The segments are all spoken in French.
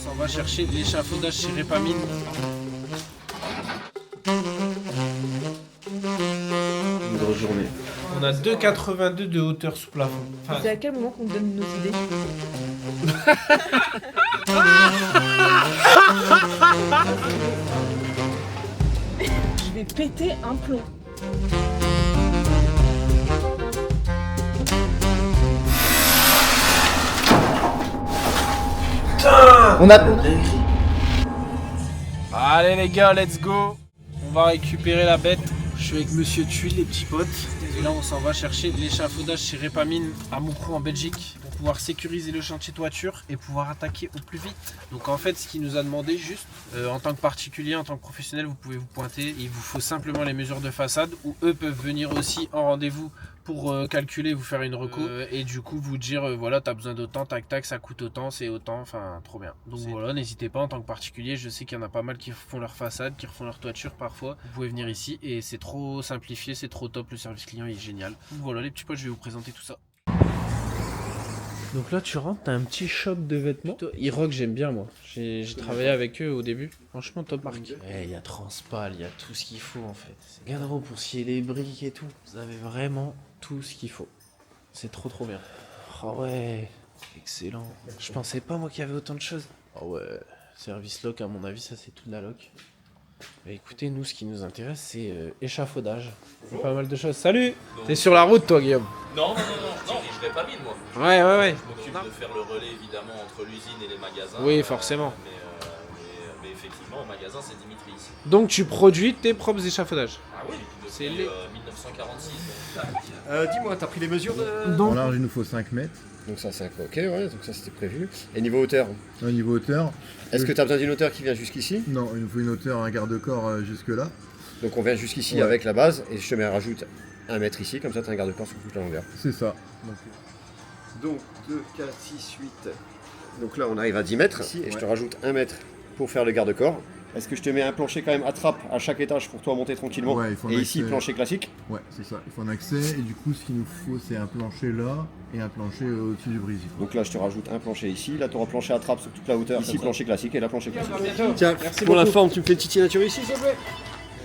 s'en va chercher l'échafaudage chez Répamine. Une grosse journée. On a 2,82 de hauteur sous plafond. Enfin, C'est à quel moment qu'on donne nos idées? Je vais péter un plomb. On a... allez les gars, let's go. On va récupérer la bête. Je suis avec Monsieur Tuile, les petits potes. Et là, on s'en va chercher l'échafaudage chez Répamine à Moucron en Belgique pour pouvoir sécuriser le chantier toiture et pouvoir attaquer au plus vite. Donc en fait, ce qu'il nous a demandé juste, en tant que particulier, en tant que professionnel, vous pouvez vous pointer. Il vous faut simplement les mesures de façade où eux peuvent venir aussi en rendez-vous pour calculer, vous faire une reco et du coup vous dire voilà, t'as besoin d'autant, tac tac, ça coûte autant, c'est autant, enfin trop bien. Donc voilà, n'hésitez pas en tant que particulier, je sais qu'il y en a pas mal qui font leur façade, qui refont leur toiture parfois. Vous pouvez venir ici et c'est trop simplifié, c'est trop top, le service client est génial. Donc voilà les petits potes, je vais vous présenter tout ça. Donc là tu rentres, t'as un petit shop de vêtements. Iroc j'aime bien moi, j'ai travaillé avec eux au début, franchement top marque. Il y a Transpal, il y a tout ce qu'il faut en fait. C'est Gadro pour scier les briques et tout. Vous avez vraiment tout ce qu'il faut. C'est trop bien. Oh ouais, excellent. Je pensais pas moi qu'il y avait autant de choses. Oh ouais, service loc à mon avis ça c'est tout de la loc. Bah écoutez, nous ce qui nous intéresse c'est échafaudage. C'est pas mal de choses. Salut. T'es sur la route toi Guillaume? Non, je l'ai pas mis moi. Ouais. Je m'occupe de faire le relais évidemment entre l'usine et les magasins. Oui, forcément. Mais effectivement, au magasin c'est Dimitri ici. Donc tu produis tes propres échafaudages? Ah oui, C'est depuis les- 1946. Dis-moi, t'as pris les mesures de... Donc En large, il nous faut 5 mètres. Donc ça, c'est ok, ouais, donc ça c'était prévu. Et niveau hauteur, Au niveau hauteur, est-ce que t'as besoin d'une hauteur qui vient jusqu'ici? non, il nous faut une hauteur, un garde-corps jusque là. Donc on vient jusqu'ici Ouais. avec la base, et je te mets rajoute 1 mètre ici, comme ça t'as un garde-corps sur toute la longueur. C'est ça. Donc 2, 4, 6, 8. Donc là on arrive à 10 mètres ici, et je te rajoute 1 mètre pour faire le garde-corps. Est-ce que je te mets un plancher quand même à trappe à chaque étage pour toi monter tranquillement? Ouais, il faut un Et ici accès. plancher classique? Ouais, c'est ça. Il faut un accès et du coup, ce qu'il nous faut, c'est un plancher là et un plancher au-dessus du brésil. Donc là je te rajoute un plancher ici, là tu auras plancher à trappe sur toute la hauteur, ici plancher classique et là plancher classique. Tiens, Merci pour la beaucoup. forme tu me fais une petite signature ici s'il te plaît?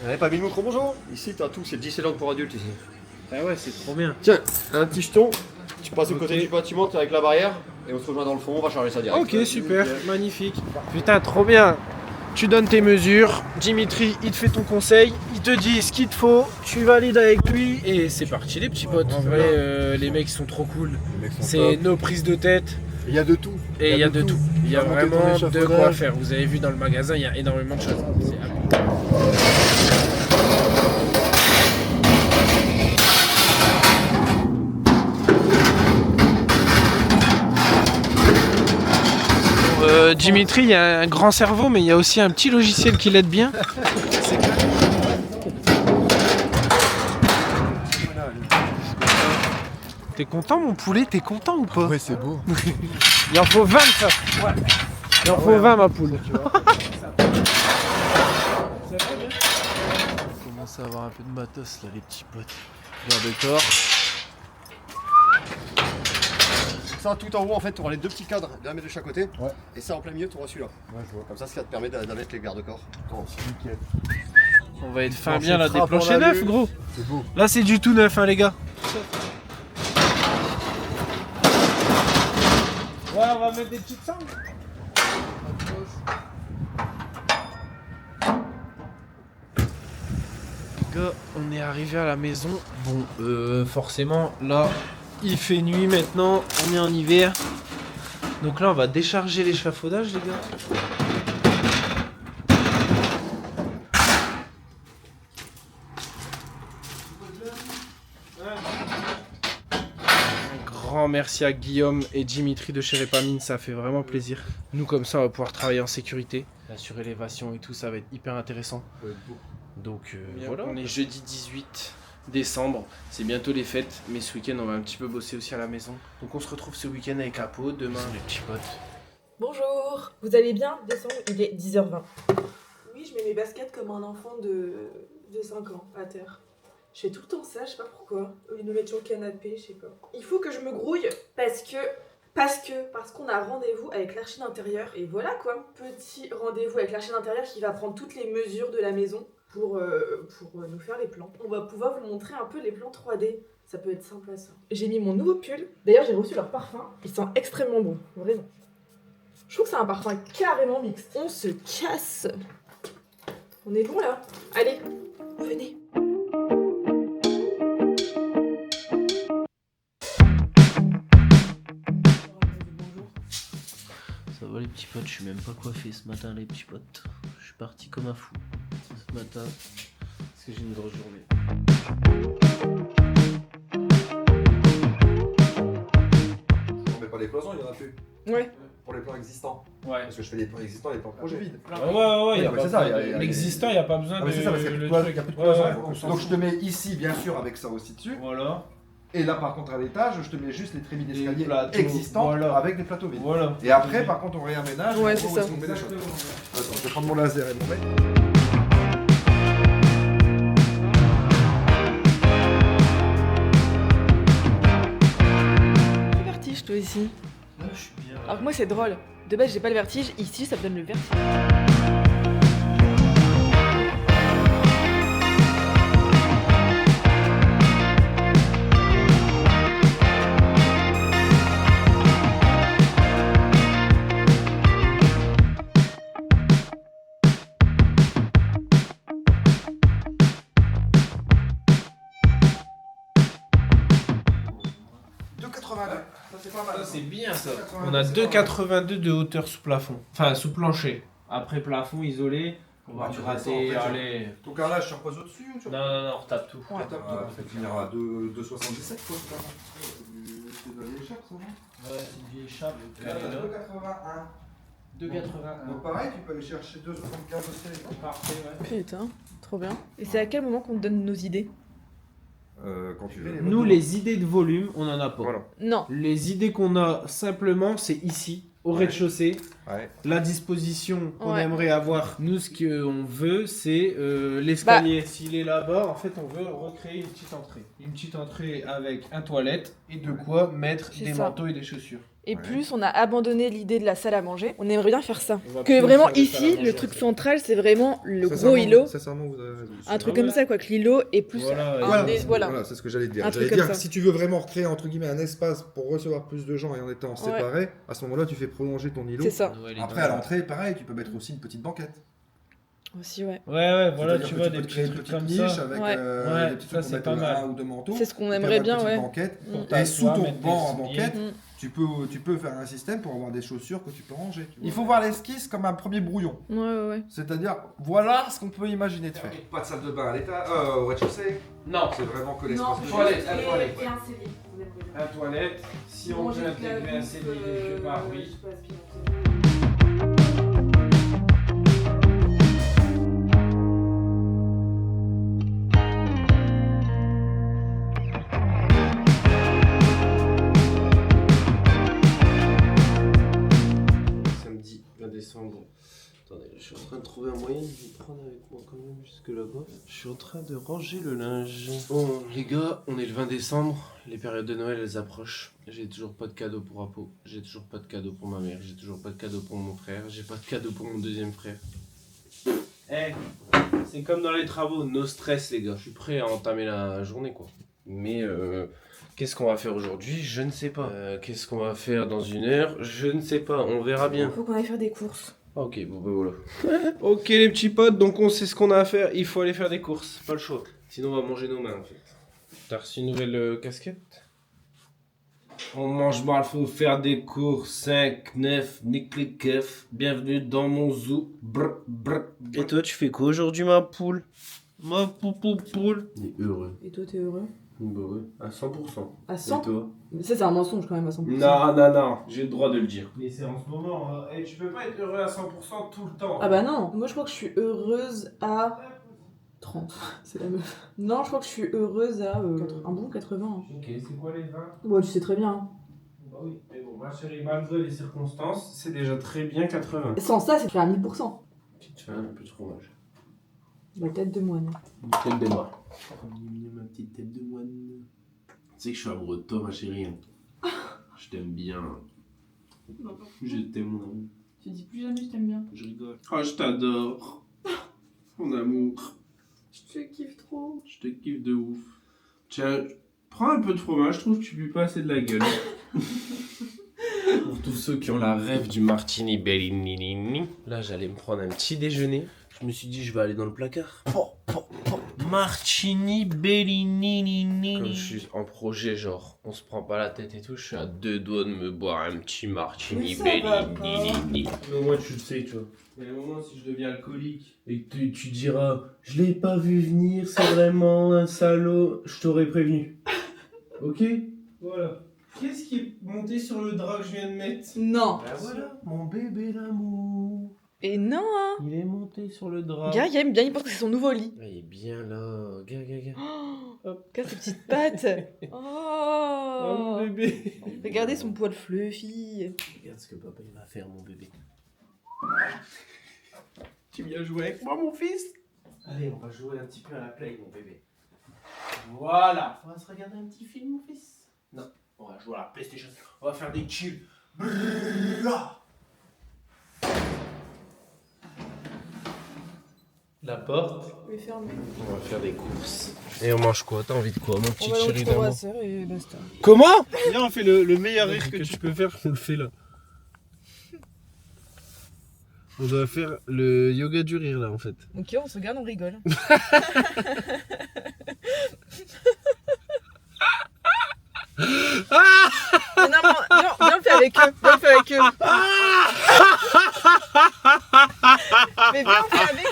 Ouais, pas mis le micro, bonjour. Ici t'as tout, c'est 10 langues pour adultes ici. Ah ouais, c'est trop bien. Tiens, un petit jeton, tu passes au Ok. côté du bâtiment, t'es avec la barrière, et on se rejoint dans le fond, on va charger ça direct. Ok, super, magnifique. Putain, trop bien. Tu donnes tes mesures, Dimitri, il te fait ton conseil, il te dit ce qu'il te faut, tu valides avec lui et c'est parti les petits potes. En vrai, les mecs sont trop cool. C'est nos prises de tête Il y a de tout. et il y a de tout. Il y a Tu vas monter ton vraiment de quoi échafaudage. faire. Vous avez vu dans le magasin, il y a énormément de choses. C'est Dimitri, il y a un grand cerveau, mais il y a aussi un petit logiciel qui l'aide bien. C'est clair. T'es content mon poulet? T'es content ou pas? Ouais, c'est beau. Il en faut 20 ça. Il en faut 20 ma poule. On commence à avoir un peu de matos là les petits potes. Garde-corps. Ça tout en haut en fait, tu auras les deux petits cadres d'un mètre de chaque côté, Ouais. et ça en plein milieu tu auras celui-là. Ouais, je vois. Comme ça, te permet d'aller les garde-corps. Nickel. On va être fin Plancher bien là, des trappe en planchers neufs alu. gros. C'est beau. Là c'est du tout neuf hein les gars. Ouais, on va mettre des petites sangles. Les gars, on est arrivé à la maison. Bon, forcément, là, il fait nuit maintenant, on est en hiver. Donc là, on va décharger l'échafaudage, les gars. Un grand merci à Guillaume et Dimitri de chez Répamine, ça fait vraiment plaisir. Nous, comme ça, on va pouvoir travailler en sécurité. Assurer l'élévation et tout, ça va être hyper intéressant. Donc voilà, on est jeudi 18 décembre, c'est bientôt les fêtes, mais ce week-end on va un petit peu bosser aussi à la maison. Donc on se retrouve ce week-end avec Apo, demain les petits potes. Bonjour, vous allez bien? Décembre, il est 10h20. Oui, je mets mes baskets comme un enfant de 5 ans, à terre. Je fais tout le temps ça, je sais pas pourquoi. Au lieu de me mettre sur le canapé, je sais pas. Il faut que je me grouille parce que Parce qu'on a rendez-vous avec l'archi d'intérieur. Et voilà quoi, petit rendez-vous avec l'archi d'intérieur qui va prendre toutes les mesures de la maison pour nous faire les plans. On va pouvoir vous montrer un peu les plans 3D. Ça peut être sympa ça. J'ai mis mon nouveau pull. D'ailleurs, j'ai reçu leur parfum. Il sent extrêmement bon, vraiment. Je trouve que c'est un parfum carrément mixte. On se casse. On est bon là. Allez, venez. Ça va les petits potes, je suis même pas coiffé ce matin les petits potes. Je suis parti comme un fou ce matin parce que j'ai une grosse journée. On met pas les cloisons, il y en a plus. Ouais. Pour les plans existants. Ouais. Parce que je fais les plans existants, les plans projets vides. Ouais, c'est ça, il y a- l'existant, il n'y a pas besoin Ah, de. mais c'est ça, parce qu'il y a plus de le cloison. truc. Il y a plus de Ouais, cloison. ouais, Donc, on s'en donc je fout. te mets ici, bien sûr, avec ça aussi dessus. Voilà. Et là, par contre, à l'étage, je te mets juste les trémies Les d'escalier plateaux, existants voilà. avec des plateaux vides. Voilà. Et après, par contre, on réaménage. Ouais, et c'est on ça. met des choses. Exactement. Attends, je vais prendre mon laser et mon mec. Le vertige toi ici. Ouais, je suis bien. Alors que moi c'est drôle. De base j'ai pas le vertige, ici ça me donne le vertige. Ça, c'est pas mal. Ça, c'est bien ça. 2,82, On a c'est pas 2,82 de hauteur sous plafond. Enfin, sous plancher. Après plafond isolé, on va Ouais, tu gratter. descends, en fait, allez. Ton carrelage, tu reposes au-dessus ou tu Non, non, non, on retape tout. Ouais. Ah, ça finira à 2,77 quoi, tout à l'heure. C'est de la vieille échappe, ça, non Ouais, c'est une vieille échappe. Et là, 2,81. 2,81. Donc pareil, tu peux aller chercher 2,75 aussi. Parfait, ouais. Putain, trop bien. Et c'est à quel moment qu'on te donne nos idées? Quand tu veux. Nous, les idées de volume, on en a pas. Voilà. Non. Les idées qu'on a simplement, c'est ici, au rez-de-chaussée. Ouais. La disposition qu'on Ouais. aimerait avoir. Nous, ce qu'on veut, c'est l'escalier. S'il est là-bas, en fait, on veut recréer une petite entrée. Une petite entrée avec un toilette et de quoi mettre C'est des ça. manteaux et des chaussures. Et Ouais. plus on a abandonné l'idée de la salle à manger, on aimerait bien faire ça. On va Que plus vraiment faire de salle à ici, manger, le en truc fait. central, c'est vraiment le gros îlot. Sincèrement, vous avez raison. Un truc Ah comme ouais. ça, quoi, que l'îlot est plus Voilà, un ouais. voilà. C'est ce que j'allais te dire. Un J'allais truc dire comme que ça. si tu veux vraiment recréer entre guillemets un espace pour recevoir plus de gens et en étant séparés, à ce moment-là, tu fais prolonger ton îlot. C'est ça. Après, à l'entrée, pareil, tu peux mettre aussi une petite banquette. Aussi, ouais. Ouais, voilà, C'est-à-dire tu que vois, peux des te créer petits une trucs petite comme niche ça. avec Ouais. Ouais, des petits ça, trucs pour c'est mettre pas mal. un ou deux manteaux. C'est ce qu'on Tu peux aimerait avoir bien, une petite ouais. banquette. Mm. Pour Et t'asseoir, sous ton mettre des banc en souliers. banquette, Mm. tu peux faire un système pour avoir des chaussures que tu peux ranger. Il faut voir l'esquisse comme un premier brouillon. Ouais, ouais, ouais. C'est-à-dire, voilà ce qu'on peut imaginer de faire. Pas de salle de bain à l'état, au rez-de-chaussée. Non, C'est vraiment que l'espace de toilette, un toilette. Et un cellier. On aimerait bien. Un toilette. Si on veut intégrer un cellier quelque part, oui. Samedi 20 décembre. Attendez, je suis en train de trouver un moyen de vous prendre avec moi quand même jusque là-bas. Je suis en train de ranger le linge. Bon, les gars, on est le 20 décembre. Les périodes de Noël, elles approchent. J'ai toujours pas de cadeau pour Apo. J'ai toujours pas de cadeau pour ma mère. J'ai toujours pas de cadeau pour mon frère. J'ai pas de cadeau pour mon deuxième frère. Eh, c'est comme dans les travaux, no stress les gars. Je suis prêt à entamer la journée quoi. Mais qu'est-ce qu'on va faire aujourd'hui? Je ne sais pas. Qu'est-ce qu'on va faire dans une heure? Je ne sais pas. On verra bien. Faut qu'on aille faire des courses. Ok, bon bah voilà. Ok les petits potes, donc on sait ce qu'on a à faire. Il faut aller faire des courses, pas le choix. Sinon, on va manger nos mains en fait. T'as reçu une nouvelle casquette? On mange mal, faut faire des courses. 5, 9, nique les keufs. Bienvenue dans mon zoo. Brr, brr, brr. Et toi, tu fais quoi aujourd'hui, ma poule? Ma poule. Il est heureux. Et toi, t'es heureux? Bah ouais, à 100%. À Et 100? toi? Ça, c'est un mensonge quand même à 100%. Non, j'ai le droit de le dire. Mais c'est en ce moment, et tu peux pas être heureux à 100% tout le temps. Ah bah non, moi je crois que je suis heureuse à 30. C'est la meuf. Non, je crois que je suis heureuse à un bon 80. Hein. Ok, c'est quoi les 20? Bon, tu sais très bien. Hein. Bah oui, mais bon, ma chérie, malgré les circonstances, c'est déjà très bien 80. Sans ça, c'est à 1000%. Tu te fais un peu de fromage. La tête de moine. Une tête de moine. Ma petite tête de moine. Tu sais que je suis amoureux de toi, ma chérie. Je t'aime bien. Non, pas Je t'aime, mon amour. Tu dis plus jamais je t'aime bien. Je rigole. Oh, je t'adore. Mon amour. Je te kiffe trop. Je te kiffe de ouf. Tiens, prends un peu de fromage, je trouve que tu pues pas assez de la gueule. Pour tous ceux qui ont la rêve du martini bellini, là j'allais me prendre un petit déjeuner. Je me suis dit, je vais aller dans le placard. Martini Bellini. Comme je suis en projet, genre, on se prend pas la tête et tout, je suis à 2 doigts de me boire un petit martini bellini. Mais au moins tu le sais, tu vois. Mais au moins si je deviens alcoolique et que tu diras, je l'ai pas vu venir, c'est vraiment un salaud, je t'aurais prévenu. Ok? Voilà. Qu'est-ce qui est monté sur le drap que je viens de mettre? Non. Bah voilà, mon bébé l'amour. Et non, hein. Il est monté sur le drap. Gars, il aime bien, il pense que c'est son nouveau lit. Ah, il est bien là. Gars. Regarde ses petites pattes. Oh, mon Oh. bébé. Regardez son poil fluffy. Regarde ce que papa il va faire, mon bébé. Tu viens jouer avec moi, mon fils? Allez, on va jouer un petit peu à la play, mon bébé. Voilà. On va se regarder un petit film, mon fils? Non, on va jouer à la PlayStation. On va faire des kills. La porte. Oui, fermé. On va faire des courses. Et on mange quoi? T'as envie de quoi, mon petit On va chéri au d'amour? brasseur et basta. Comment? Viens, on fait le meilleur rire que tu peux faire, on le fait là. On doit faire le yoga du rire là en fait. Ok, on se regarde, on rigole. Mais non, viens le faire avec eux. Viens le faire avec eux. Mais viens le faire avec eux.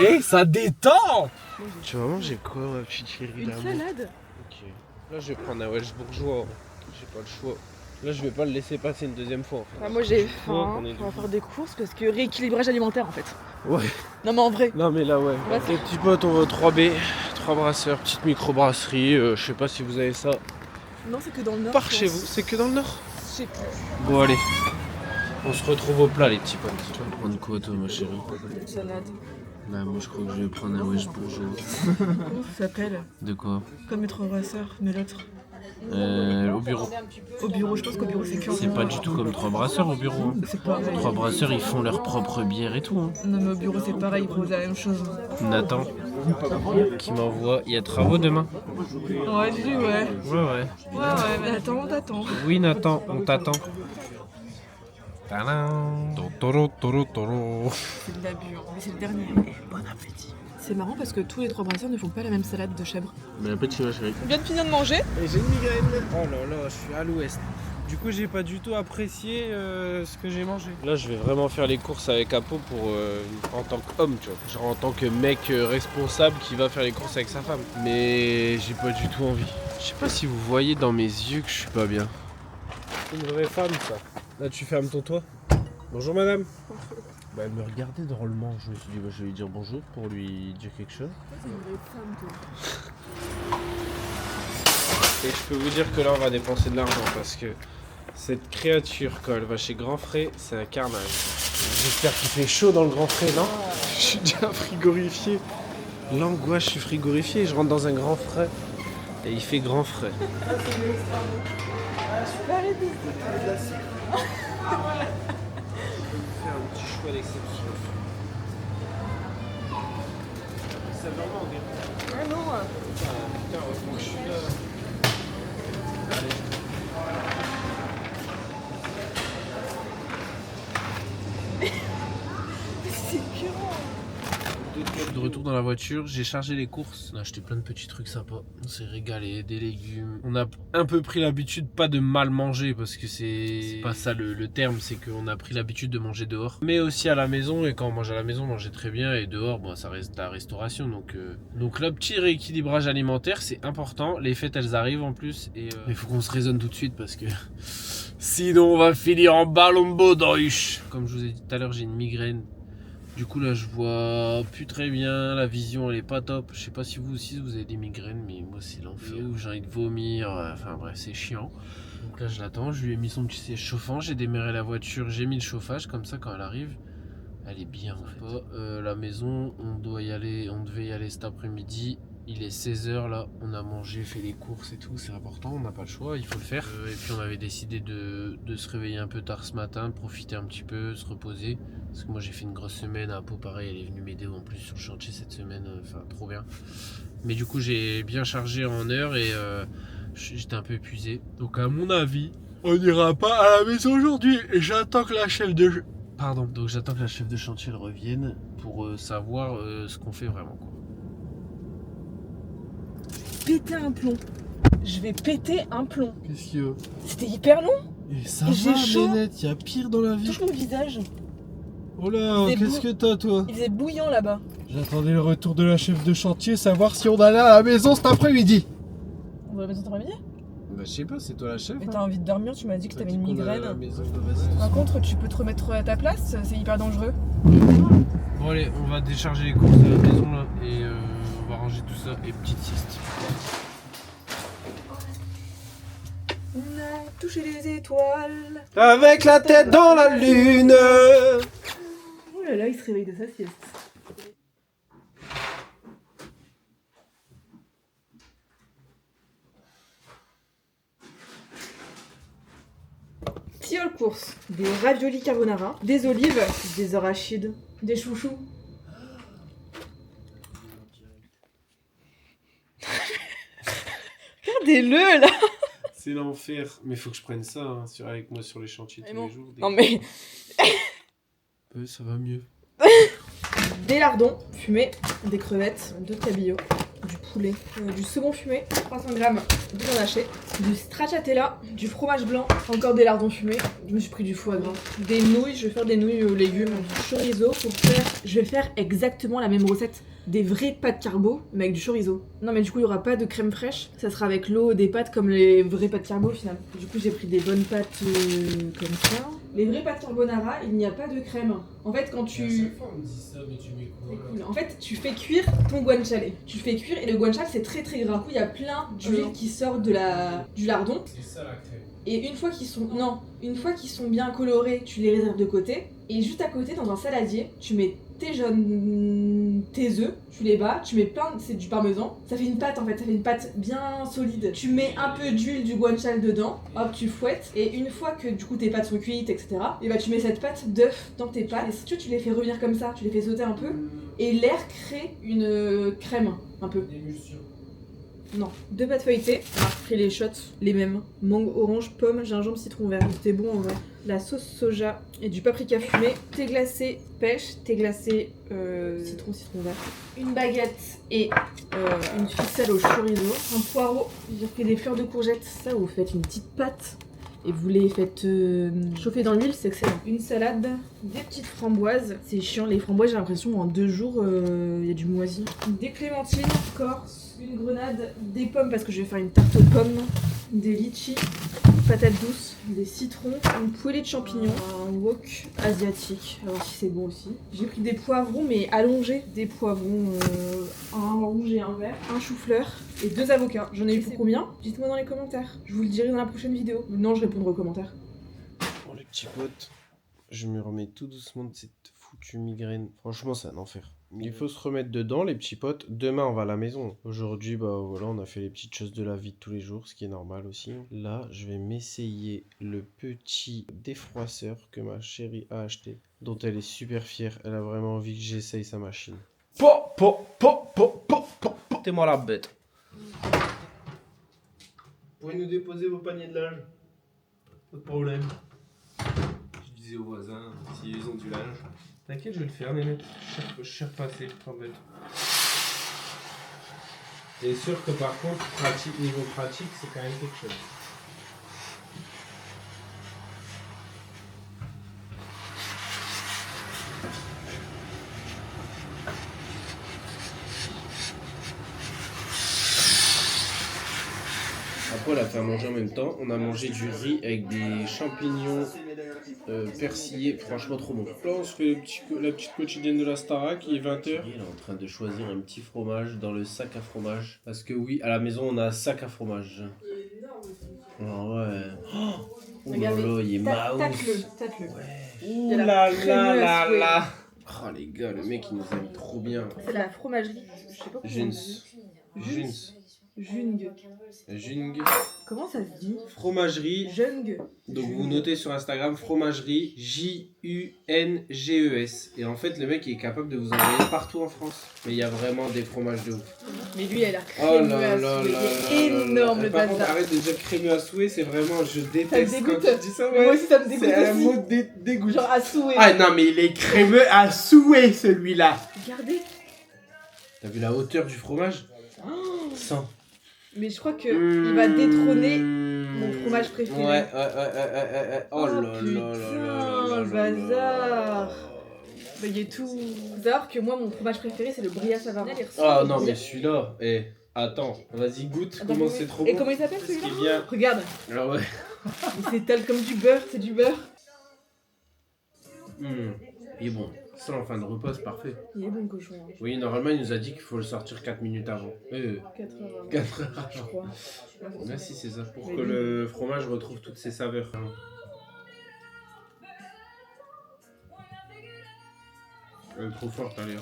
Eh, ça détend! Tu vas manger quoi, ma petite chérie Une d'amour? salade. Ok. Là, je vais prendre un Welsh bourgeois. J'ai pas le choix. Là, je vais pas le laisser passer une deuxième fois en fait. Ah, moi j'ai crois faim. qu'on est On va faire des courses parce que rééquilibrage alimentaire en fait. Ouais. Non mais en vrai. Non, mais là, ouais. Ouais, Les petits potes, on va au 3B, 3 brasseurs, petite microbrasserie. Je sais pas si vous avez ça Non, c'est que dans le nord. par je chez pense. vous. C'est que dans le nord? Je sais plus. Bon, allez. On se retrouve au plat, les petits potes. Tu vas prendre quoi, toi, ma chérie? Une salade. Bah, moi, je crois que je vais prendre un Welsh bourgeois. Comment ça s'appelle? De quoi? Comme être brasseur, mais l'autre. Au bureau. Au bureau, je pense qu'au bureau c'est que. C'est pas du tout comme 3 brasseurs au bureau. Hein. C'est pareil. 3 brasseurs, ils font leur propre bière et tout. Hein. Non mais au bureau c'est pareil, ils proposent la même chose. Nathan qui m'envoie. Il y a travaux demain? Ouais, j'ai dit ouais. Ouais. Ouais, mais attends, on t'attend. Oui, Nathan, on t'attend. Tadam. Toro. C'est de l'abus, hein. Mais c'est le dernier. Bon appétit. C'est marrant parce que tous les 3 brasseurs ne font pas la même salade de chèvre. Bon appétit, ma chérie. On vient de finir de manger. Et j'ai une migraine. Oh là là, je suis à l'ouest. Du coup, j'ai pas du tout apprécié ce que j'ai mangé. Là, je vais vraiment faire les courses avec Apo pour en tant qu'homme, tu vois. Genre en tant que mec responsable qui va faire les courses avec sa femme. Mais j'ai pas du tout envie. Je sais pas si vous voyez dans mes yeux que je suis pas bien. C'est une vraie femme, ça. Là, tu fermes ton toit. Bonjour, madame. Bah, elle me regardait drôlement. Je me suis dit, bah, je vais lui dire bonjour pour lui dire quelque chose. C'est une vraie femme, toi. Et je peux vous dire que là on va dépenser de l'argent parce que cette créature quand elle va chez Grand Frais, c'est un carnage. J'espère qu'il fait chaud dans le Grand Frais, non? Je suis déjà frigorifié. L'angoisse, je suis frigorifié. Je rentre dans un Grand Frais et il fait Grand Frais. Faire un petit choix d'exception. C'est vraiment dérangeant. Ah non. Putain, heureusement que je suis là. C'est écœurant. De retour dans la voiture, j'ai chargé les courses. On a acheté plein de petits trucs sympas. On s'est régalé, des légumes. On a un peu pris l'habitude, pas de mal manger, parce que c'est pas ça le terme, c'est qu'on a pris l'habitude de manger dehors. Mais aussi à la maison, et quand on mange à la maison, on mangeait très bien, et dehors, bon, ça reste de la restauration. Donc là, petit rééquilibrage alimentaire, c'est important. Les fêtes, elles arrivent en plus, et il faut qu'on se raisonne tout de suite, parce que sinon, on va finir en ballon de baudruche. Comme je vous ai dit tout à l'heure, j'ai une migraine. Du coup là je vois plus très bien, la vision elle est pas top. Je sais pas si vous aussi vous avez des migraines, mais moi c'est l'enfer. J'ai envie de vomir, enfin bref c'est chiant. Donc là je l'attends, je lui ai mis son petit siège chauffant, j'ai démarré la voiture, j'ai mis le chauffage comme ça quand elle arrive. Elle est bien en fait. La maison, on devait y aller cet après-midi. Il est 16h là, on a mangé, fait les courses et tout, c'est important, on n'a pas le choix, il faut le faire. Et puis on avait décidé de se réveiller un peu tard ce matin, de profiter un petit peu, se reposer. Parce que moi j'ai fait une grosse semaine à Pau, pareil, elle est venue m'aider en plus sur le chantier cette semaine, enfin trop bien. Mais du coup j'ai bien chargé en heure et j'étais un peu épuisé. Donc à mon avis, on n'ira pas à la maison aujourd'hui. Et j'attends que la chef de... Pardon, donc j'attends que la chef de chantier elle revienne pour savoir ce qu'on fait vraiment quoi. Péter un plomb. Je vais péter un plomb. Qu'est-ce qu'il y a? C'était hyper long. Et ça Et j'ai va, chaud. Nénette, il y a pire dans la vie. Touche mon visage. Oh là, C'est qu'est-ce que t'as, toi? Il faisait bouillant là-bas. J'attendais le retour de la chef de chantier, savoir si on allait à la maison cet après-midi. On va la maison cet après-midi? Bah, je sais pas, c'est toi la chef. Mais t'as envie de dormir, tu m'as dit que t'avais une migraine. Vas-y. Par contre, tu peux te remettre à ta place, c'est hyper dangereux. Bon, allez, on va décharger les courses de la maison là et on va ranger tout ça et petite sieste. On a touché les étoiles. Avec la tête dans la lune. Oh là là, il se réveille de sa sieste. Tiole course, des raviolis carbonara, des olives, des arachides, des chouchous. Regardez-le là. C'est l'enfer. Mais faut que je prenne ça hein, avec moi sur les chantiers tous les jours. Non mais Ça va mieux. des lardons fumés, des crevettes, deux cabillaud, du poulet, du saumon fumé, 300 grammes de viande hachée, du stracciatella, du fromage blanc, encore des lardons fumés, je me suis pris du foie gras, des nouilles, je vais faire des nouilles aux légumes, du chorizo pour faire... Je vais faire exactement la même recette, des vraies pâtes carbo, mais avec du chorizo. Non mais du coup il n'y aura pas de crème fraîche, ça sera avec l'eau des pâtes comme les vraies pâtes carbo au final. Du coup j'ai pris des bonnes pâtes comme ça. Les vraies pâtes carbonara, il n'y a pas de crème. En fait quand tu... On me dit ça, mais tu mets quoi C'est cool. En fait, tu fais cuire ton guanciale. Tu le fais cuire et le guanciale c'est très très gras. Du coup, il y a plein d'huile qui sort du lardon. C'est ça la crème. Et une fois qu'ils sont bien colorés, tu les réserves de côté. Et juste à côté, dans un saladier, tu mets tes œufs, tu les bats, tu mets c'est du parmesan. Ça fait une pâte en fait, ça fait une pâte bien solide. Tu mets un peu d'huile du guanciale dedans, hop, tu fouettes. Et une fois que du coup tes pâtes sont cuites, etc., et bah tu mets cette pâte d'œuf dans tes pâtes. Et si tu les fais revenir comme ça, tu les fais sauter un peu. Et l'air crée une crème, un peu. Émulsion. Non, 2 pâtes feuilletées. On a pris les shots, les mêmes. Mangue, orange, pomme, gingembre, citron vert. C'était bon en vrai. La sauce soja et du paprika fumé. Thé glacé pêche, thé glacé citron vert. Une baguette et une ficelle au chorizo. Un poireau. J'ai pris des fleurs de courgettes. Ça, vous faites une petite pâte. Et vous les faites chauffer dans l'huile, c'est excellent. Une salade, des petites framboises. C'est chiant, les framboises, j'ai l'impression en 2 jours, il y a du moisi. Des clémentines, corse, une grenade, des pommes parce que je vais faire une tarte aux pommes, des litchis, patates douces, des citrons, une poêlée de champignons, un wok asiatique, alors si c'est bon aussi. J'ai pris des poivrons mais allongés, des poivrons, un rouge et un vert, un chou-fleur et 2 avocats. J'en ai eu pour combien? Dites-moi dans les commentaires, je vous le dirai dans la prochaine vidéo. Non, je répondrai aux commentaires. Bon les petits potes, je me remets tout doucement de cette foutue migraine. Franchement c'est un enfer. Il faut se remettre dedans les petits potes. Demain on va à la maison. Aujourd'hui bah voilà on a fait les petites choses de la vie de tous les jours, ce qui est normal aussi. Là je vais m'essayer le petit défroisseur que ma chérie a acheté, dont elle est super fière. Elle a vraiment envie que j'essaye sa machine. T'es-moi la bête. Vous pouvez nous déposer vos paniers de linge. Pas de problème. Je disais aux voisins s'ils ont du linge. T'inquiète je vais le faire Nénette. Je suis repassé, t'embête. Et sûr que par contre niveau pratique c'est quand même quelque chose. Après, on l'a fait à manger en même temps. On a mangé du riz avec des champignons persillés. Franchement, trop bon. Là, on se fait la petite quotidienne de la Starac. Il est 20h. Il est en train de choisir un petit fromage dans le sac à fromage. Parce que oui, à la maison, on a un sac à fromage. Ah ouais. Oh là là, il est mouse. Tâte-le. Ouais. Ouh là là là là. Oh les gars, le mec, il nous aime trop bien. C'est la fromagerie. Je sais pas comment on dit. Juns. Jung. Jung. Comment ça se dit? Fromagerie. Jung. Donc vous notez sur Instagram fromagerie Junges. Et en fait le mec il est capable de vous envoyer partout en France. Mais il y a vraiment des fromages de ouf. Mais lui, elle a Oh crémeux là à là souhait. là Il est là là énorme là. le Par contre bazar. arrête de dire crémeux à souhait, c'est vraiment je déteste dégoûte. quand tu dis ça. Mais Ouais. moi aussi, ça me dégoûte C'est un aussi. mot dégoût. Genre à souhait. Ah non mais il est crémeux à souhait celui-là. Regardez. T'as vu la hauteur du fromage? Oh, 100. mais je crois que il va détrôner mon fromage préféré. Ouais. Oh là là putain, là là là le bazar. Bah, il est tout. Faut savoir que moi, mon fromage préféré, c'est le bria savarin. Ah non mais celui-là, attends, vas-y goûte, Attends, comment mais- c'est trop Et bon. comment il s'appelle Ce qui celui-là? vient. Regarde, Ah ouais. il s'étale comme du beurre, c'est du beurre. Il est bon. Ça en fin de repas c'est parfait. Il est bon le cochon. Hein. Oui, normalement il nous a dit qu'il faut le sortir 4 minutes avant. 4 heures. 4 heures Je avant. crois. Merci c'est ça, pour Mais que oui. le fromage retrouve toutes ses saveurs. Elle est trop forte allez.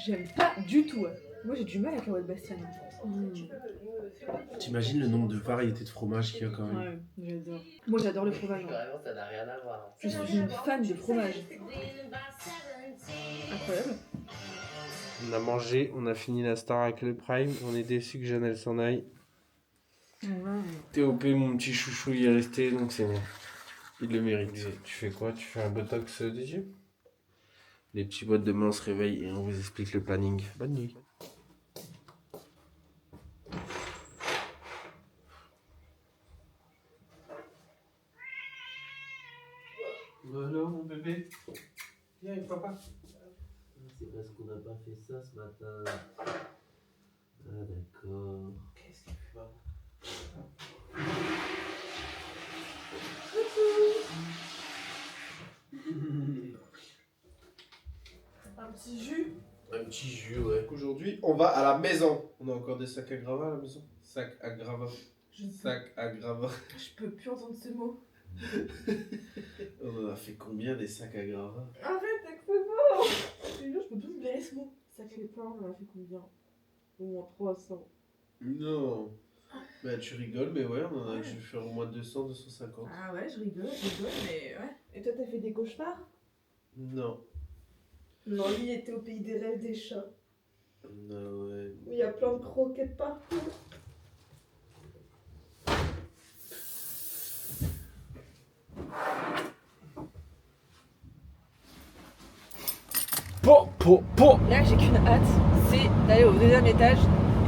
J'aime pas du tout. Moi, j'ai du mal avec la Wild Bastian. T'imagines le nombre de variétés de fromage qu'il y a quand même. Ouais, j'adore. Moi, j'adore le fromage. Hein. Carrément, ça n'a rien à voir. Je suis une fan de fromage. Incroyable. On a mangé, on a fini la star avec le prime, on est déçu que Jeanne elle s'en aille. TOP, mon petit chouchou, il est resté, donc c'est bon. Il le mérite. Tu fais quoi? Tu fais un botox des yeux? Les petits bottes demain on se réveille et on vous explique le planning. Bonne nuit. Voilà mon bébé. Viens avec papa. C'est parce qu'on n'a pas fait ça ce matin. Ah d'accord. Qu'est-ce qu'il fait maman? Un petit jus. Un petit jus, ouais. Aujourd'hui, on va à la maison. On a encore des sacs à gravats à la maison. Sac à gravats. Sac à gravats. Je peux plus entendre ce mot. On en a fait combien des sacs à gravats? Arrête avec ce mot. Je te jure, je peux plus libérer ce mot. Sacré pain, on en a fait combien? Au moins 300. Non. Bah tu rigoles, mais ouais, on en a dû faire au moins 200, 250. Ah ouais, je rigole, mais ouais. Et toi, t'as fait des cauchemars? Non. Non, lui, il était au pays des rêves des chats. Non, ouais. Où il y a plein de croquettes partout. Là, j'ai qu'une hâte, c'est d'aller au deuxième étage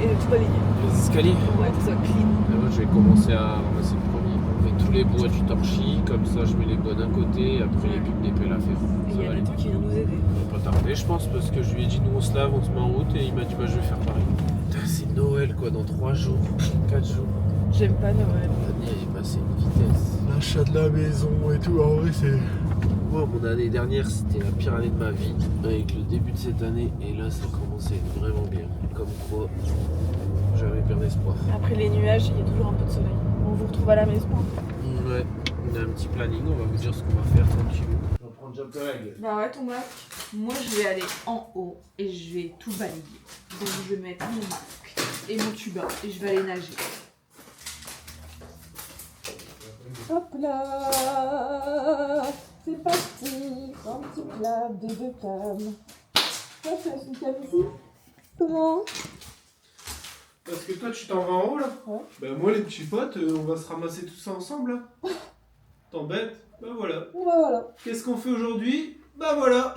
et de tout balayer. Les escaliers. Ouais, que ce soit clean. Et moi je vais commencer à ramasser le premier. On fait tous les bois du torchis, comme ça je mets les bois d'un côté, après il n'y a plus que des pelles à faire. Et il Ça y va a aller. Nathan qui vient nous aider. On va pas tarder je pense parce que je lui ai dit nous on se lave, on se met en route et il m'a dit bah je vais faire pareil. Putain c'est Noël quoi, dans 3 jours, 4 jours. J'aime pas Noël. L'année elle est passée à une vitesse. L'achat de la maison et tout, en vrai c'est... Moi mon année dernière c'était la pire année de ma vie avec le début de cette année et là ça commence à être vraiment bien. Comme quoi j'avais perdu espoir. Après les nuages, il y a toujours un peu de soleil. On vous retrouve à la maison. Ouais, on a un petit planning, on va vous dire ce qu'on va faire tranquillou. On va prendre déjà peu règle. Bah ouais, ton masque. Moi, je vais aller en haut et je vais tout balayer. Donc, je vais mettre mon masque et mon tuba et je vais aller nager. Hop là, c'est parti. Un petit clap de 2 cams. Ça, c'est une cam ici. Comment? Parce que toi tu t'en vas en haut là? Ouais. Bah moi les petits potes, on va se ramasser tout ça ensemble là. T'embêtes? Bah voilà. Bah voilà. Qu'est-ce qu'on fait aujourd'hui? Bah voilà.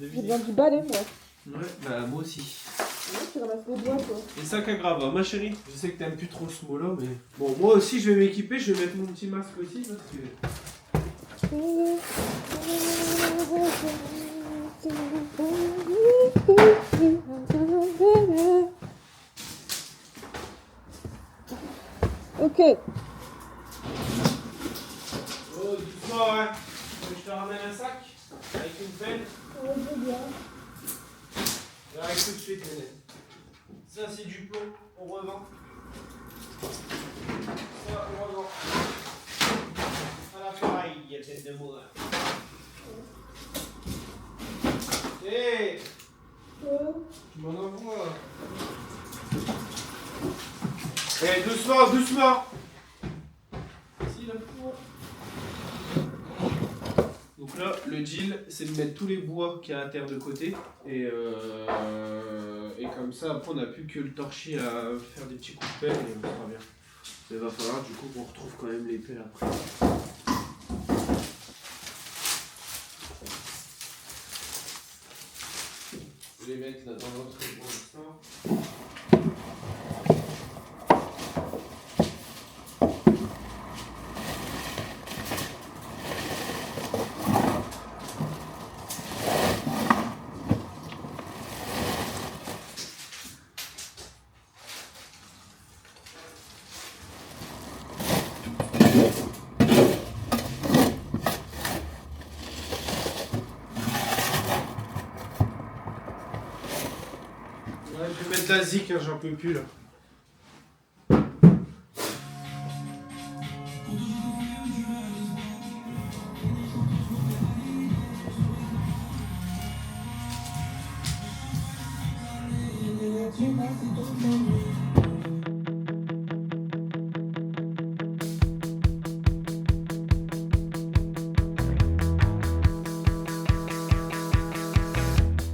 J'ai besoin du balai, moi. Ouais, bah moi aussi. Ouais, tu ramasses les bois, toi. Les sacs à gravats, ma chérie. Je sais que t'aimes plus trop ce mot-là, mais... Bon, moi aussi, je vais m'équiper, je vais mettre mon petit masque aussi, parce que... Ok. Oh, doucement, hein. Je te ramène un sac, avec une pelle. J'arrive tout de suite, Hélène. Ça, c'est du plomb, on revend. Ça, on revend. À l'appareil, il y a tête de moulin. Et Eh, doucement, doucement. Donc là, le deal, c'est de mettre tous les bois qu'il y a à terre de côté. Et comme ça, après, on n'a plus que le torchis à faire des petits coups de pelle et on sera bien. Il va falloir du coup qu'on retrouve quand même les pelles après. Je vais les mettre là dans l'autre pour l'instant. Je vais mettre de la zik, hein, j'en peux plus là.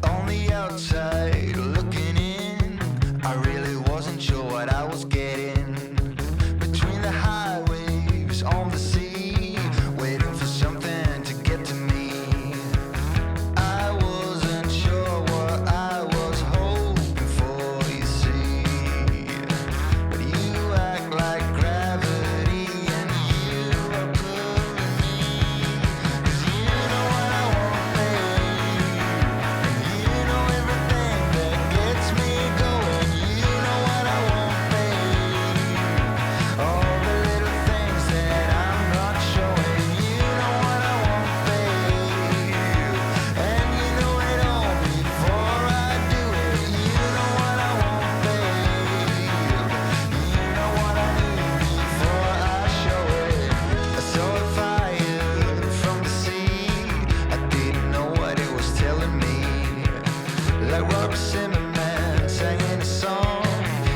On the outside, looking in, I really wasn't sure what I was getting. Between the high waves on the sea, waiting for something to get to me. I wasn't sure what I was hoping for, you see. But you act like gravity and you are pulling me. 'Cause you know what I want, babe. You know everything that gets me going. You know what I want, babe. All the little things that I'm not showing. You know what I want, babe. And you know it all before I do it. You know what I want, babe. You know what I need before I show it. I saw a fire from the sea. I didn't know what it was telling me. Like Robert Zimmerman singing a song.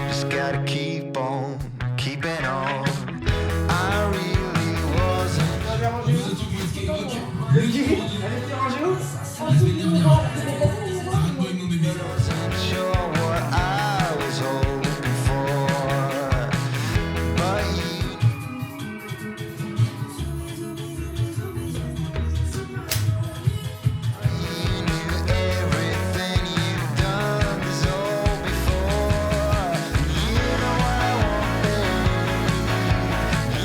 Just gotta keep on, keeping on. I really wasn't sure what I was hoping for. But you everything you've done so before. You know what I want, babe.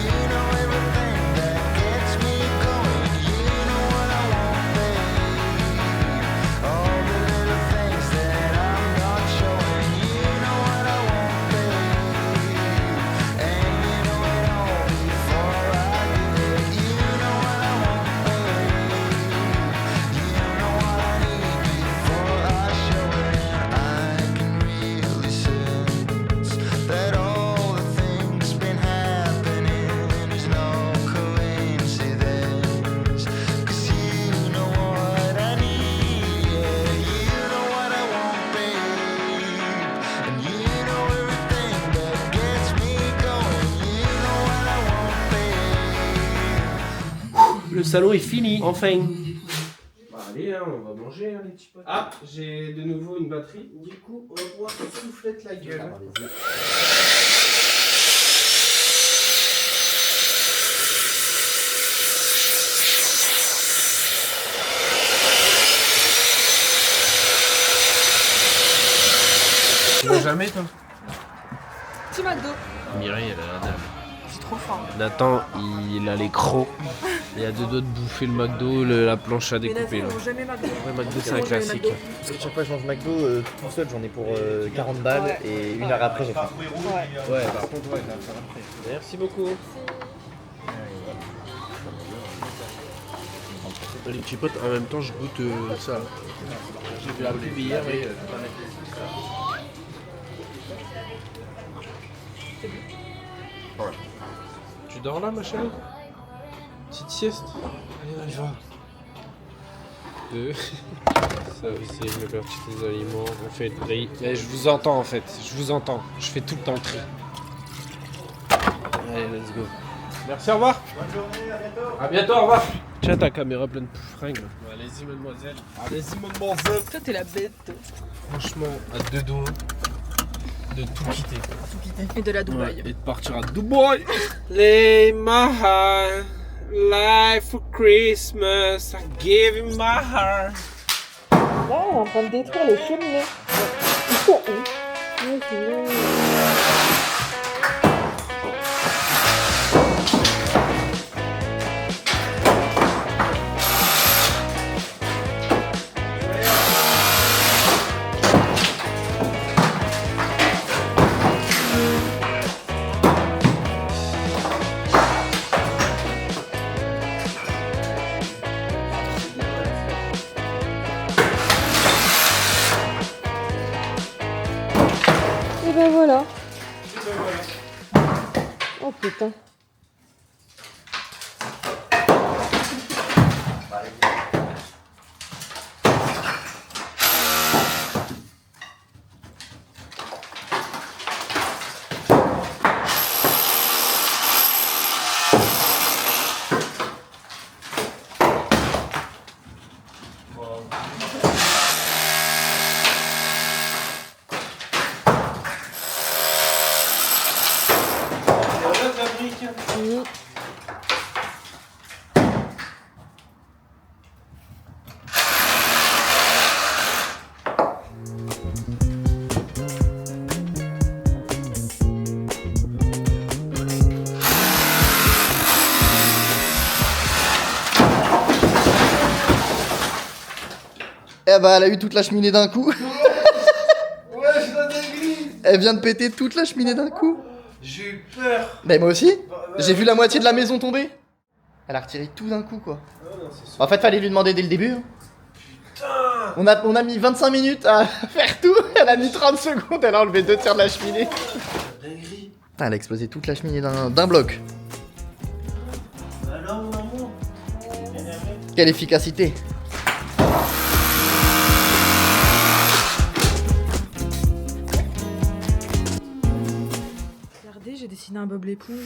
You know everything that gets me going. You know what I want, babe. All the little things that I'm not showing. You know what I want, babe. And you know it all before I do it. You know what I want, babe. You know what I need before I show it. I can really sense that all the things been happening is no coincidence. 'Cause you know what I need, yeah. You know what I want, babe. And you know everything that gets me going. You know what I want, babe. Le salon est fini, enfin. Bah allez, hein, on va manger, hein, les petits potes. Ah, j'ai de nouveau une batterie. Du coup, on va pouvoir se soufflette la gueule. Tu vas jamais, toi? Petit McDo. Mireille, elle a la dalle. C'est trop fort. Nathan, il a les crocs. Il a deux doigts de bouffer le McDo, la planche à Mais découper. Nathan, Là. ils n'ont jamais McDo. Ouais, McDo, c'est Ils un mangent jamais classique. McDo. Parce que chaque fois que je mange McDo, tout seul, j'en ai pour 40 balles Ouais. et une heure après, j'ai faim. Ouais. Ouais, par contre, ouais, il va faire après. Merci beaucoup. Les petits potes, en même temps, je goûte ça. J'ai vu la pub hier et Tu dors là, ma chérie? Petite sieste? Allez, on y va. Ça aussi, je mets partie des aliments. On fait le tri. Mais je vous entends en fait, je vous entends. Je fais tout le temps le tri. Allez, let's go. Merci, au revoir. Bonne journée, à bientôt. À bientôt, au revoir. Tiens ta caméra pleine de fringues. Allez-y, mademoiselle. Allez-y, mademoiselle. Toi, t'es la bête. Franchement, à deux doigts de tout quitter. Et de la Dubaï. Et de partir à Dubaï. Lay my heart, life for Christmas, I give you my heart. Là, on est en train de détruire les cheminées. Ils sont où? Ouais, c'est vrai. Et ben voilà. Oh putain. Mmh. Eh bah, elle a eu toute la cheminée d'un coup. Ouais, je la dégris. Elle vient de péter toute la cheminée d'un coup. J'ai eu peur. Bah, moi aussi. J'ai vu la moitié de la maison tomber. Elle a retiré tout d'un coup, quoi. En fait, fallait lui demander dès le début. Putain. On a mis 25 minutes à faire tout. Elle a mis 30 secondes. Elle a enlevé 2 tiers de la cheminée. Dinguerie. Putain, elle a explosé toute la cheminée d'un bloc. Alors, mon amour. Quelle efficacité. Regardez, j'ai dessiné un Bob l'éponge.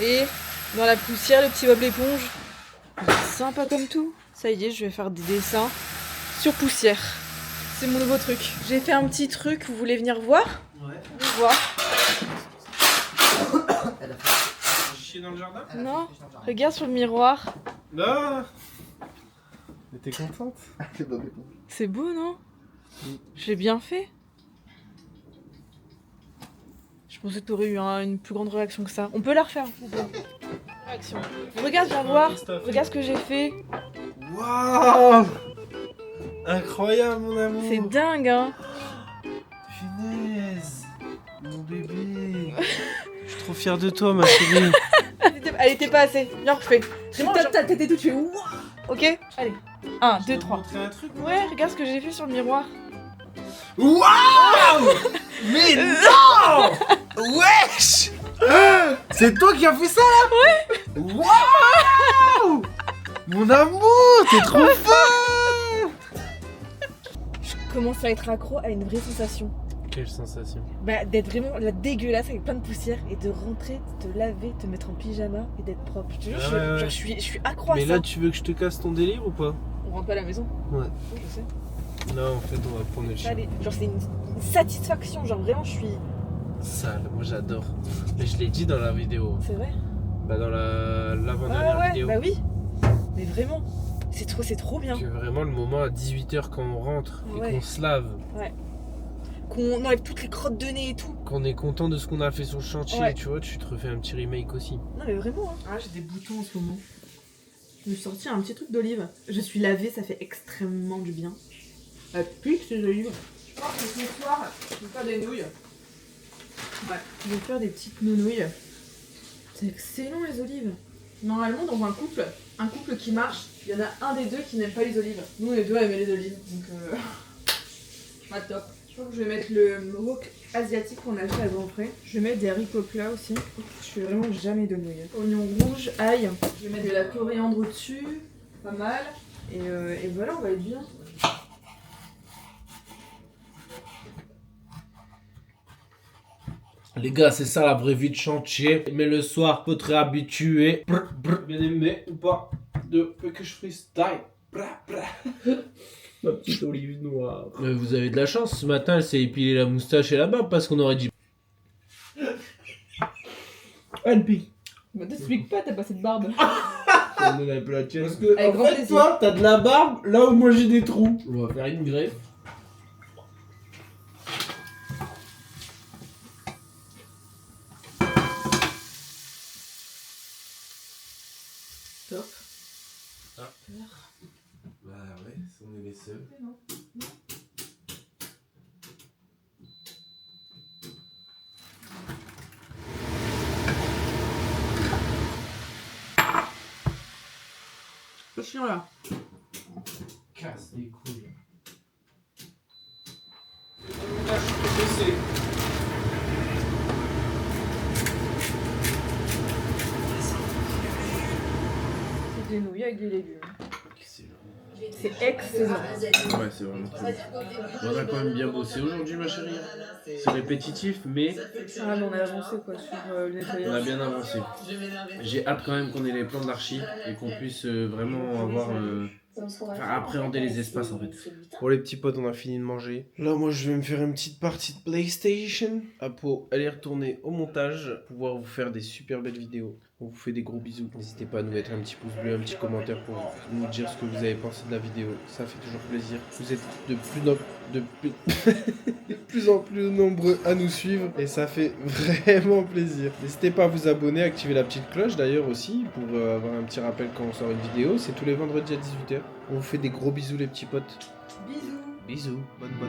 Et dans la poussière, le petit Bob l'éponge. Sympa comme tout. Ça y est, je vais faire des dessins sur poussière. C'est mon nouveau truc. J'ai fait un petit truc, vous voulez venir voir? Ouais. Venez voir. Chier dans le jardin? Non, regarde sur le miroir. Non. Mais t'es contente? C'est beau, non? J'ai bien fait. Je pensais que t'aurais eu une plus grande réaction que ça. On peut la refaire. Réaction. Regarde, viens voir. Regarde ce que j'ai fait. Waouh! Incroyable, mon amour. C'est dingue, hein? Punaise, mon bébé. Je suis trop fier de toi, ma chérie. Elle était pas assez. Viens, refais. T'étais tout, tu fais ouah. Ok? Allez. 1, 2, 3. Un truc, Ouais, regarde ce que j'ai fait sur le miroir. Waouh! Mais non! Wesh! C'est toi qui as fait ça là? Ouais! Waouh! Mon amour, t'es trop fort! Je commence à être accro à une vraie sensation. Quelle sensation? Bah, d'être vraiment la dégueulasse avec plein de poussière et de rentrer, de te laver, te mettre en pyjama et d'être propre. Je te jure, Ouais, je suis accro à Mais ça. là, tu veux que je te casse ton délire ou pas? On rentre pas à la maison? Ouais. Oui, je sais. Non, en fait, on va prendre le chien. Allez, genre c'est une satisfaction, genre vraiment je suis... Sale, moi j'adore. Mais je l'ai dit dans la vidéo. C'est vrai? Bah, dans l'avant-dernière vidéo. Bah oui. Mais vraiment, c'est trop bien. Que vraiment le moment à 18h quand on rentre et Ouais. qu'on se lave, Ouais. Qu'on enlève toutes les crottes de nez et tout. qu'on est content de ce qu'on a fait sur le chantier, Ouais. tu vois, tu te refais un petit remake aussi. Non mais vraiment, hein. Ah, j'ai des boutons en ce moment. Je me suis sorti un petit truc d'olive. Je suis lavée, ça fait extrêmement du bien. Ça pique ces olives. Je pense que ce soir, je vais faire des nouilles. Ouais, je vais faire des petites nounouilles. C'est excellent les olives. Normalement, dans un couple qui marche, il y en a un des deux qui n'aime pas les olives. Nous, les deux aimaient les olives, donc pas top. Je crois que je vais mettre le wok asiatique qu'on a acheté à Bonfray. Je vais mettre des haricots plats aussi. Je fais vraiment jamais de nouilles. Oignon rouge, ail. Je vais mettre de la coriandre au-dessus. Pas mal. Et voilà, on va être bien. Les gars, c'est ça la vraie vie de chantier. Mais le soir, faut te réhabituer. Bien aimé ou pas de que je freestyle. Ma petite olive noire. Vous avez de la chance, ce matin, elle s'est épilée la moustache et la barbe parce qu'on aurait dit. Elle pique. Bah t'expliques pas, t'as pas cette barbe. Parce que, avec en grand fait, plaisir. toi, t'as de la barbe là où moi j'ai des trous. On va faire une greffe. Top. Ah. Bah ouais, on est les seuls. C'est chiant là. Casse les couilles. C'est des nouilles avec des légumes. Excellent. C'est excellent. Ouais, c'est vraiment très bon. On a quand même bien bossé aujourd'hui, ma chérie. C'est répétitif, mais Ah mais on a avancé quoi sur le nettoyage. on a bien avancé. J'ai hâte quand même qu'on ait les plans d'archi et qu'on puisse vraiment avoir... appréhender les espaces en fait. Bon les petits potes, on a fini de manger. Là moi je vais me faire une petite partie de PlayStation. Apo, allez retourner au montage, pouvoir vous faire des super belles vidéos. On vous fait des gros bisous. N'hésitez pas à nous mettre un petit pouce bleu, un petit commentaire pour nous dire ce que vous avez pensé de la vidéo. Ça fait toujours plaisir. Vous êtes de plus en plus nombreux à nous suivre et ça fait vraiment plaisir. N'hésitez pas à vous abonner, activer la petite cloche d'ailleurs aussi pour avoir un petit rappel quand on sort une vidéo. C'est tous les vendredis à 18h. On vous fait des gros bisous les petits potes. Bisous. Bisous. Bonne.